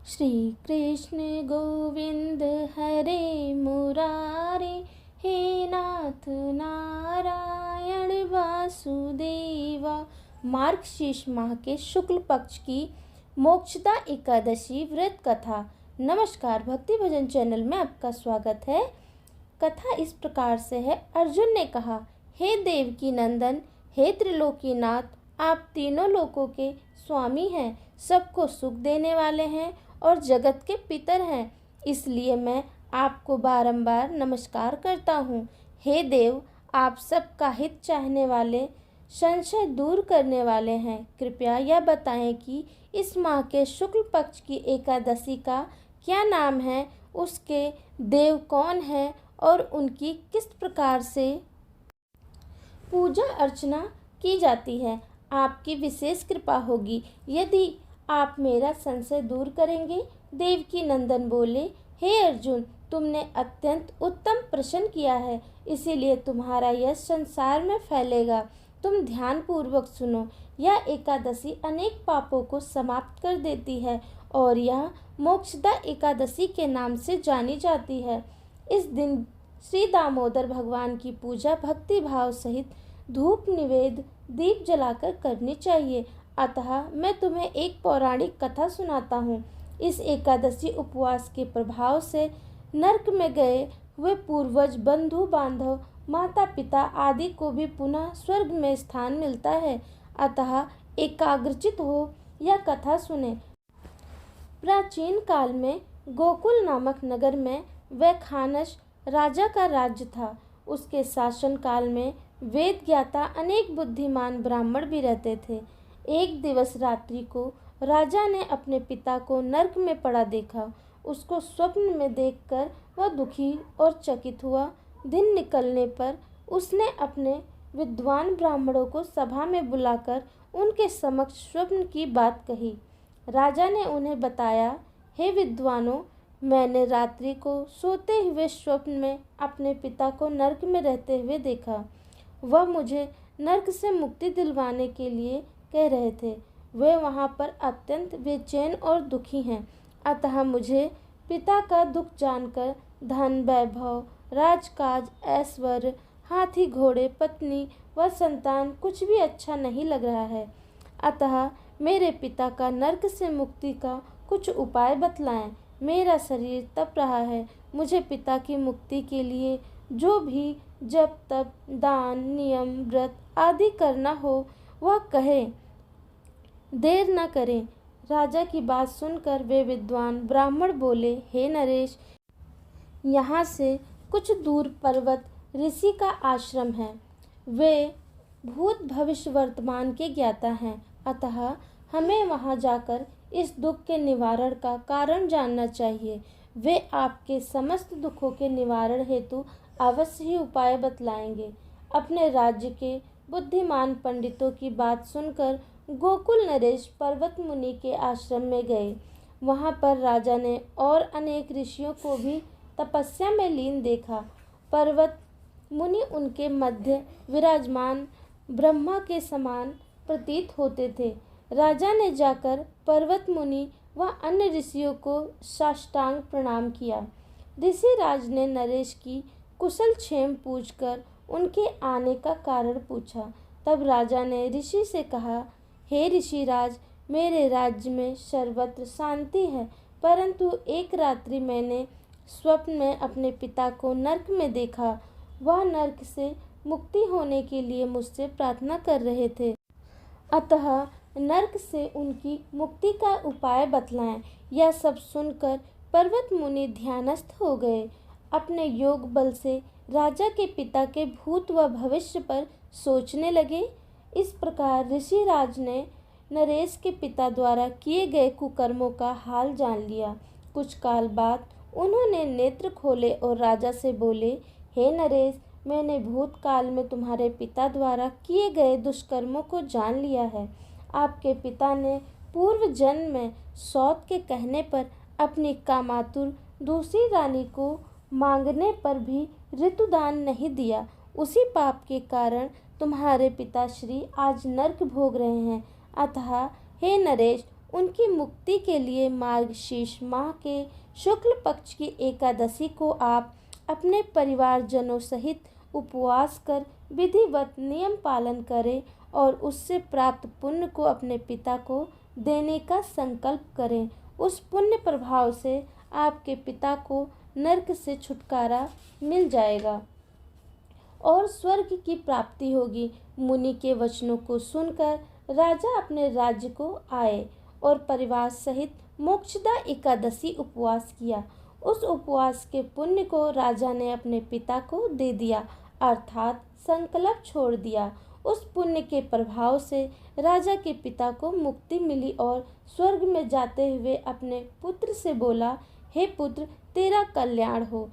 श्री कृष्ण गोविंद हरे मुरारे, हे नाथ नारायण वासुदेवा। मार्गशीर्ष माह के शुक्ल पक्ष की मोक्षदा एकादशी व्रत कथा। नमस्कार, भक्ति भजन चैनल में आपका स्वागत है। कथा इस प्रकार से है। अर्जुन ने कहा, हे देवकी नंदन, हे त्रिलोकीनाथ, आप तीनों लोकों के स्वामी हैं, सबको सुख देने वाले हैं और जगत के पितर हैं, इसलिए मैं आपको बारंबार नमस्कार करता हूँ। हे देव, आप सबका हित चाहने वाले, संशय दूर करने वाले हैं। कृपया यह बताएं कि इस माह के शुक्ल पक्ष की एकादशी का क्या नाम है, उसके देव कौन है और उनकी किस प्रकार से पूजा अर्चना की जाती है। आपकी विशेष कृपा होगी यदि आप मेरा संशय दूर करेंगे। देवकी नंदन बोले, हे अर्जुन, तुमने अत्यंत उत्तम प्रश्न किया है, इसीलिए तुम्हारा यश संसार में फैलेगा। तुम ध्यान पूर्वक सुनो। यह एकादशी अनेक पापों को समाप्त कर देती है और यह मोक्षदा एकादशी के नाम से जानी जाती है। इस दिन श्री दामोदर भगवान की पूजा भक्ति भाव सहित धूप निवेद दीप जलाकर करनी चाहिए। अतः मैं तुम्हें एक पौराणिक कथा सुनाता हूँ। इस एकादशी उपवास के प्रभाव से नरक में गए हुए पूर्वज, बंधु बांधव, माता पिता आदि को भी पुनः स्वर्ग में स्थान मिलता है। अतः एकाग्रचित हो यह कथा सुने। प्राचीन काल में गोकुल नामक नगर में वैखानस राजा का राज्य था। उसके शासन काल में वेद ज्ञाता अनेक बुद्धिमान ब्राह्मण भी रहते थे। एक दिवस रात्रि को राजा ने अपने पिता को नरक में पड़ा देखा। उसको स्वप्न में देखकर वह दुखी और चकित हुआ। दिन निकलने पर उसने अपने विद्वान ब्राह्मणों को सभा में बुलाकर उनके समक्ष स्वप्न की बात कही। राजा ने उन्हें बताया, हे विद्वानों, मैंने रात्रि को सोते हुए स्वप्न में अपने पिता को नरक में रहते हुए देखा। वह मुझे नरक से मुक्ति दिलवाने के लिए कह रहे थे। वे वहाँ पर अत्यंत बेचैन और दुखी हैं। अतः मुझे पिता का दुख जानकर धन वैभव, राजकाज, ऐश्वर्य, हाथी घोड़े, पत्नी व संतान कुछ भी अच्छा नहीं लग रहा है। अतः मेरे पिता का नरक से मुक्ति का कुछ उपाय बतलाएं। मेरा शरीर तप रहा है। मुझे पिता की मुक्ति के लिए जो भी जप तप, दान, नियम, व्रत आदि करना हो वह कहें, देर न करें। राजा की बात सुनकर वे विद्वान ब्राह्मण बोले, हे नरेश, यहाँ से कुछ दूर पर्वत ऋषि का आश्रम है। वे भूत भविष्य वर्तमान के ज्ञाता हैं। अतः हमें वहाँ जाकर इस दुख के निवारण का कारण जानना चाहिए। वे आपके समस्त दुखों के निवारण हेतु अवश्य ही उपाय बतलाएंगे। अपने राज्य के बुद्धिमान पंडितों की बात सुनकर गोकुल नरेश पर्वत मुनि के आश्रम में गए। वहाँ पर राजा ने और अनेक ऋषियों को भी तपस्या में लीन देखा। पर्वत मुनि उनके मध्य विराजमान ब्रह्मा के समान प्रतीत होते थे। राजा ने जाकर पर्वत मुनि व अन्य ऋषियों को साष्टांग प्रणाम किया। ऋषि राज ने नरेश की कुशल क्षेम पूछकर उनके आने का कारण पूछा। तब राजा ने ऋषि से कहा, हे ऋषिराज, मेरे राज्य में सर्वत्र शांति है, परंतु एक रात्रि मैंने स्वप्न में अपने पिता को नरक में देखा। वह नरक से मुक्ति होने के लिए मुझसे प्रार्थना कर रहे थे। अतः नरक से उनकी मुक्ति का उपाय बतलाएं। यह सब सुनकर पर्वत मुनि ध्यानस्थ हो गए। अपने योग बल से राजा के पिता के भूत व भविष्य पर सोचने लगे। इस प्रकार ऋषिराज ने नरेश के पिता द्वारा किए गए कुकर्मों का हाल जान लिया। कुछ काल बाद उन्होंने नेत्र खोले और राजा से बोले, हे नरेश, मैंने भूतकाल में तुम्हारे पिता द्वारा किए गए दुष्कर्मों को जान लिया है। आपके पिता ने पूर्व जन्म में सौत के कहने पर अपनी कामातुर दूसरी रानी को मांगने पर भी ऋतुदान नहीं दिया। उसी पाप के कारण तुम्हारे पिताश्री आज नरक भोग रहे हैं। अतः हे नरेश, उनकी मुक्ति के लिए मार्गशीर्ष माह के शुक्ल पक्ष की एकादशी को आप अपने परिवारजनों सहित उपवास कर विधिवत नियम पालन करें और उससे प्राप्त पुण्य को अपने पिता को देने का संकल्प करें। उस पुण्य प्रभाव से आपके पिता को नरक से छुटकारा मिल जाएगा और स्वर्ग की प्राप्ति होगी। मुनि के वचनों को सुनकर राजा अपने राज्य को आए और परिवार सहित मोक्षदा एकादशी उपवास किया। उस उपवास के पुण्य को राजा ने अपने पिता को दे दिया, अर्थात संकल्प छोड़ दिया। उस पुण्य के प्रभाव से राजा के पिता को मुक्ति मिली और स्वर्ग में जाते हुए अपने पुत्र से बोला, हे पुत्र, तेरा कल्याण हो।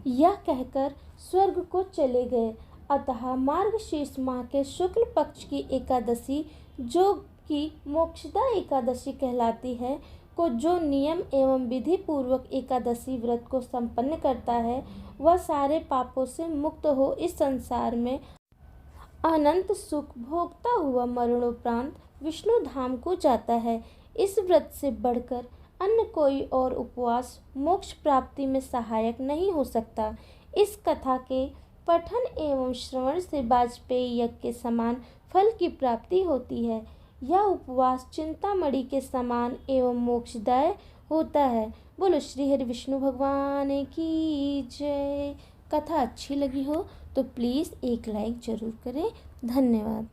यह कहकर स्वर्ग को चले गए। अतः मार्गशीर्ष माह के शुक्ल पक्ष की एकादशी, जो कि मोक्षदा एकादशी कहलाती है, को जो नियम एवं विधि पूर्वक एकादशी व्रत को संपन्न करता है, वह सारे पापों से मुक्त हो इस संसार में अनंत सुख भोगता हुआ मरणोपरांत विष्णु धाम को जाता है। इस व्रत से बढ़कर अन्य कोई और उपवास मोक्ष प्राप्ति में सहायक नहीं हो सकता। इस कथा के पठन एवं श्रवण से वाजपेयी यज्ञ के समान फल की प्राप्ति होती है। यह उपवास चिंतामणि के समान एवं मोक्षदाय होता है। बोलो श्री हरि विष्णु भगवान की जय। कथा अच्छी लगी हो तो प्लीज़ एक लाइक ज़रूर करें। धन्यवाद।